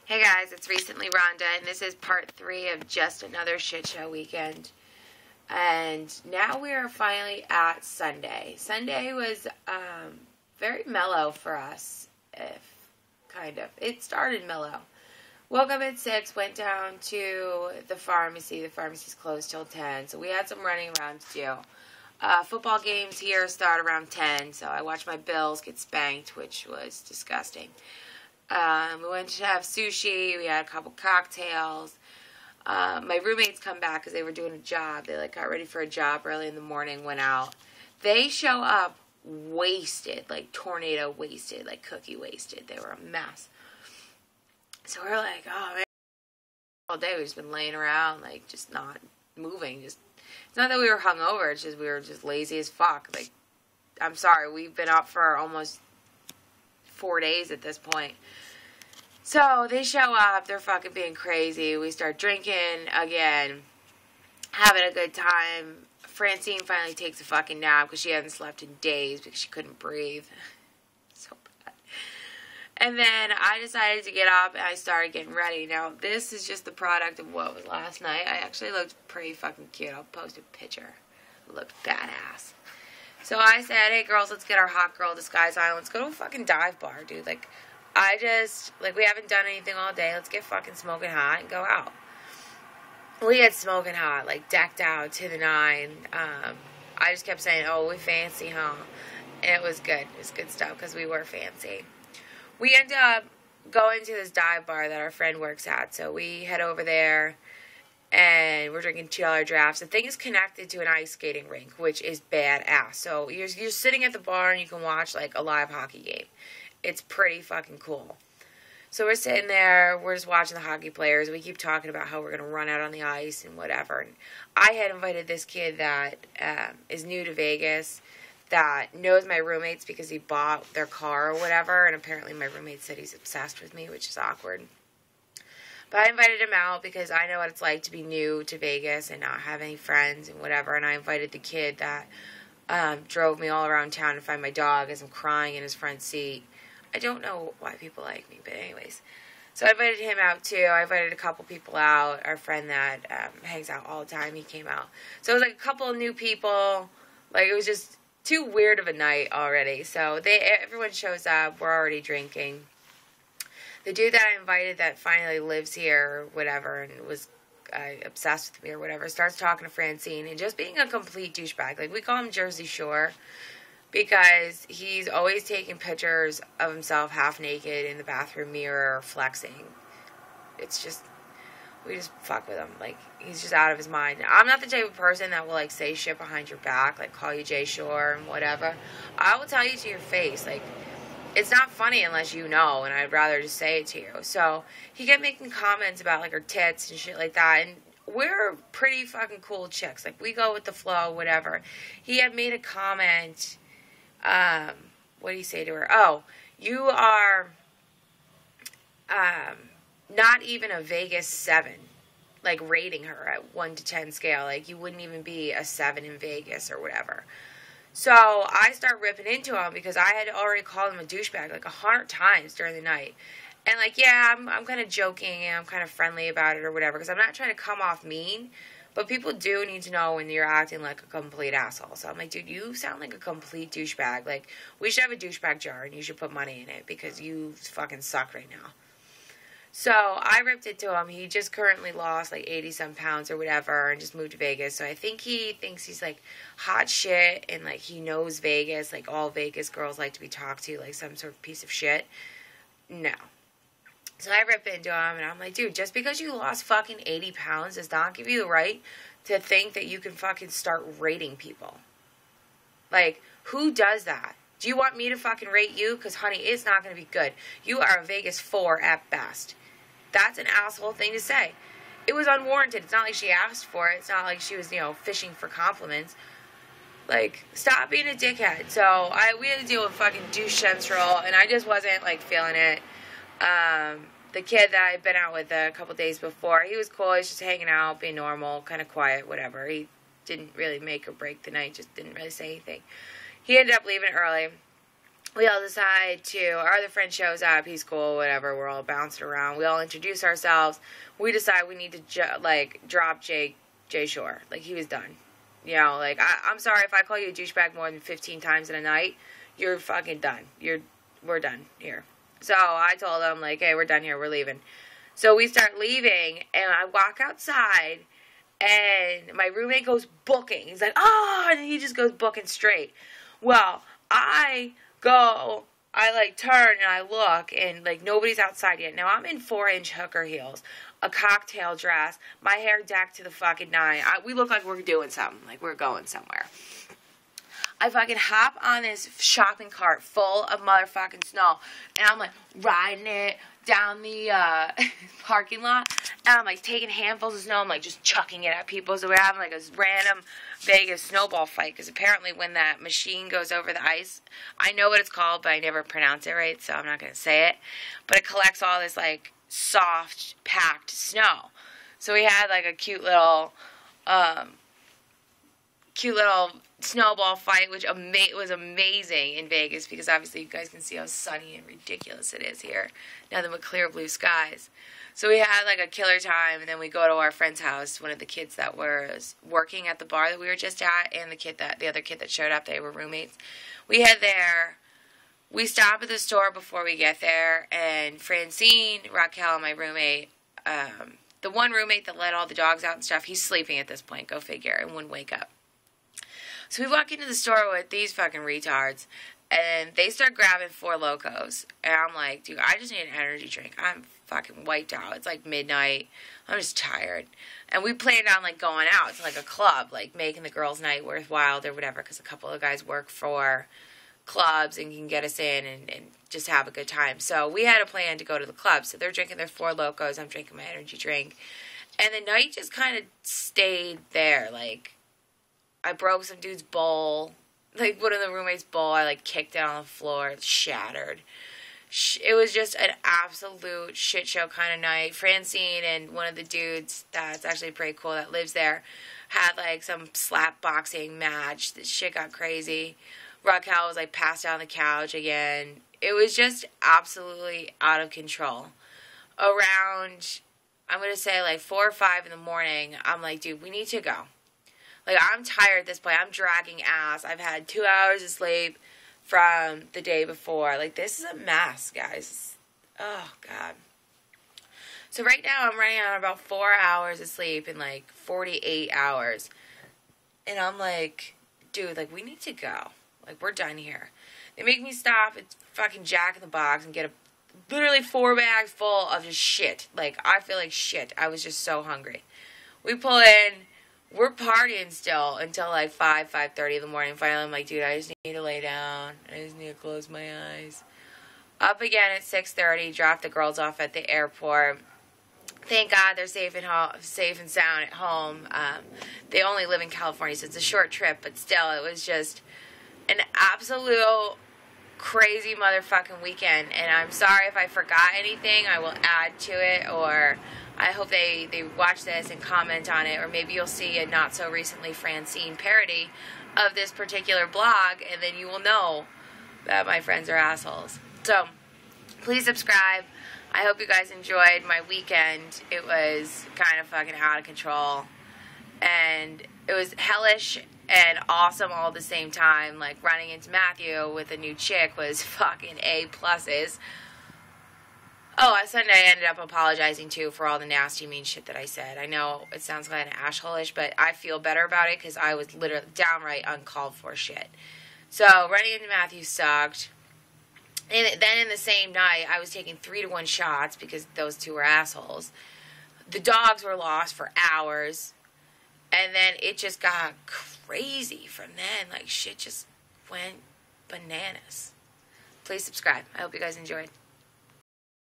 Hey guys, it's Recently Rhonda, and this is part 3 of just another shit show weekend. And now we are finally at Sunday. Sunday was very mellow for us, kind of. It started mellow. Woke up at 6, went down to the pharmacy. The pharmacy's closed till 10, so we had some running around to do. Football games here start around 10, so I watched my Bills get spanked, which was disgusting. We went to have sushi. We had a couple cocktails. My roommates come back because they were doing a job. They got ready for a job early in the morning, went out. They show up wasted, like tornado wasted, like cookie wasted. They were a mess. So we're like, oh man, all day we've just been laying around, like just not moving. It's not that we were hungover. It's just we were just lazy as fuck. Like, I'm sorry, we've been up for almost 4 days at this point. So they show up, they're fucking being crazy. We start drinking again, having a good time. Francine finally takes a fucking nap because she hadn't slept in days because she couldn't breathe. So bad. And then I decided to get up and I started getting ready. Now, this is just the product of what was last night. I actually looked pretty fucking cute. I'll post a picture. It looked badass. So I said, hey girls, let's get our hot girl disguise on. Let's go to a fucking dive bar, dude. We haven't done anything all day. Let's get fucking smoking hot and go out. We had smoking hot, decked out to the nine. I just kept saying, oh, we fancy, huh? And it was good. It was good stuff because we were fancy. We end up going to this dive bar that our friend works at. So we head over there. And we're drinking $2 drafts. The thing is connected to an ice skating rink, which is badass. So you're sitting at the bar and you can watch a live hockey game. It's pretty fucking cool. So we're sitting there, we're just watching the hockey players. We keep talking about how we're going to run out on the ice and whatever. And I had invited this kid that is new to Vegas, that knows my roommates because he bought their car or whatever. And apparently my roommate said he's obsessed with me, which is awkward. But I invited him out because I know what it's like to be new to Vegas and not have any friends and whatever. And I invited the kid that drove me all around town to find my dog as I'm crying in his front seat. I don't know why people like me, but anyways. So I invited him out too. I invited a couple people out. Our friend that hangs out all the time, he came out. So it was a couple of new people. It was just too weird of a night already. So everyone shows up. We're already drinking. The dude that I invited that finally lives here or whatever and was obsessed with me or whatever starts talking to Francine and just being a complete douchebag. We call him Jersey Shore because he's always taking pictures of himself half naked in the bathroom mirror flexing. It's just, we just fuck with him. He's just out of his mind. I'm not the type of person that will say shit behind your back, call you Jay Shore and whatever. I will tell you to your face, it's not funny unless you know, and I'd rather just say it to you. So he kept making comments about her tits and shit like that, and we're pretty fucking cool chicks. We go with the flow, whatever. He had made a comment. What did he say to her? Oh, you are not even a Vegas 7. Rating her at 1 to 10 scale. You wouldn't even be a 7 in Vegas or whatever. So I start ripping into him because I had already called him a douchebag 100 times during the night. And yeah, I'm kind of joking and I'm kind of friendly about it or whatever because I'm not trying to come off mean. But people do need to know when you're acting like a complete asshole. So I'm dude, you sound like a complete douchebag. We should have a douchebag jar and you should put money in it because you fucking suck right now. So I ripped it to him. He just currently lost 80-some pounds or whatever and just moved to Vegas. So I think he thinks he's hot shit and he knows Vegas. All Vegas girls like to be talked to some sort of piece of shit. No. So I rip into him and I'm dude, just because you lost fucking 80 pounds does not give you the right to think that you can fucking start rating people. Who does that? Do you want me to fucking rate you? Because, honey, it's not going to be good. You are a Vegas 4 at best. That's an asshole thing to say. It was unwarranted. It's not like she asked for it. It's not like she was, fishing for compliments. Stop being a dickhead. So, we had to deal with fucking douche central, and I just wasn't, feeling it. The kid that I'd been out with a couple days before, he was cool. He was just hanging out, being normal, kind of quiet, whatever. He didn't really make or break the night, just didn't really say anything. He ended up leaving early. we all decide to, our other friend shows up, he's cool, whatever, we're all bouncing around, we all introduce ourselves, we decide we need to, drop Jay Shore, like, he was done, you know, like, I'm sorry if I call you a douchebag more than 15 times in a night, you're fucking done, we're done here. So I told him, like, hey, we're done here, we're leaving. So we start leaving, and I walk outside, and my roommate goes booking. He's like, oh, and he just goes booking straight. Well, I turn, and I look, and, like, nobody's outside yet. Now, I'm in 4-inch hooker heels, a cocktail dress, my hair decked to the fucking nine. We look like we're doing something, like we're going somewhere. I fucking hop on this shopping cart full of motherfucking snow, and I'm, like, riding it down the parking lot, and I'm, like, taking handfuls of snow, I'm, like, just chucking it at people, so we're having, like, a random Vegas snowball fight, because apparently when that machine goes over the ice, I know what it's called, but I never pronounce it right, so I'm not going to say it, but it collects all this, like, soft, packed snow. So we had, like, a cute little snowball fight, which was amazing in Vegas, because obviously you guys can see how sunny and ridiculous it is here, nothing but clear blue skies. So we had, like, a killer time, and then we go to our friend's house, one of the kids that was working at the bar that we were just at, and the other kid that showed up, they were roommates. We head there, we stop at the store before we get there, and Francine, Raquel, my roommate, the one roommate that let all the dogs out and stuff, he's sleeping at this point, go figure, and wouldn't wake up. So we walk into the store with these fucking retards, and they start grabbing 4 Locos. And I'm like, dude, I just need an energy drink. I'm fucking wiped out. It's like midnight. I'm just tired. And we planned on, like, going out to, like, a club, like, making the girls' night worthwhile or whatever, because a couple of guys work for clubs and can get us in and just have a good time. So we had a plan to go to the club. So they're drinking their 4 Locos. I'm drinking my energy drink. And the night just kind of stayed there, like, I broke some dude's bowl, like one of the roommates' bowl. I, like, kicked it on the floor. It shattered. It was just an absolute shit show kind of night. Francine and one of the dudes that's actually pretty cool that lives there had, like, some slap boxing match. This shit got crazy. Raquel was, like, passed out on the couch again. It was just absolutely out of control. Around, I'm going to say, like, 4 or 5 in the morning, I'm like, dude, we need to go. Like, I'm tired at this point. I'm dragging ass. I've had 2 hours of sleep from the day before. Like, this is a mess, guys. Oh, God. So right now I'm running on about 4 hours of sleep in, like, 48 hours. And I'm like, dude, like, we need to go. Like, we're done here. They make me stop at fucking Jack in the Box and get literally 4 bags full of just shit. Like, I feel like shit. I was just so hungry. We pull in. We're partying still until, like, 5:30 in the morning. Finally, I'm like, dude, I just need to lay down. I just need to close my eyes. Up again at 6:30, drop the girls off at the airport. Thank God they're safe and sound at home. They only live in California, so it's a short trip, but still, it was just an absolute crazy motherfucking weekend. And I'm sorry if I forgot anything. I will add to it, or I hope they watch this and comment on it, or maybe you'll see a not-so-recently Francine parody of this particular blog, and then you will know that my friends are assholes. So, please subscribe. I hope you guys enjoyed my weekend. It was kind of fucking out of control, and it was hellish and awesome all at the same time. Like, running into Matthew with a new chick was fucking A+. Oh, on Sunday I ended up apologizing, too, for all the nasty, mean shit that I said. I know it sounds kind of asshole-ish, but I feel better about it because I was literally downright uncalled for shit. So, running into Matthew sucked. And then in the same night, I was taking 3-to-1 shots because those two were assholes. The dogs were lost for hours. And then it just got crazy from then. Like, shit just went bananas. Please subscribe. I hope you guys enjoyed.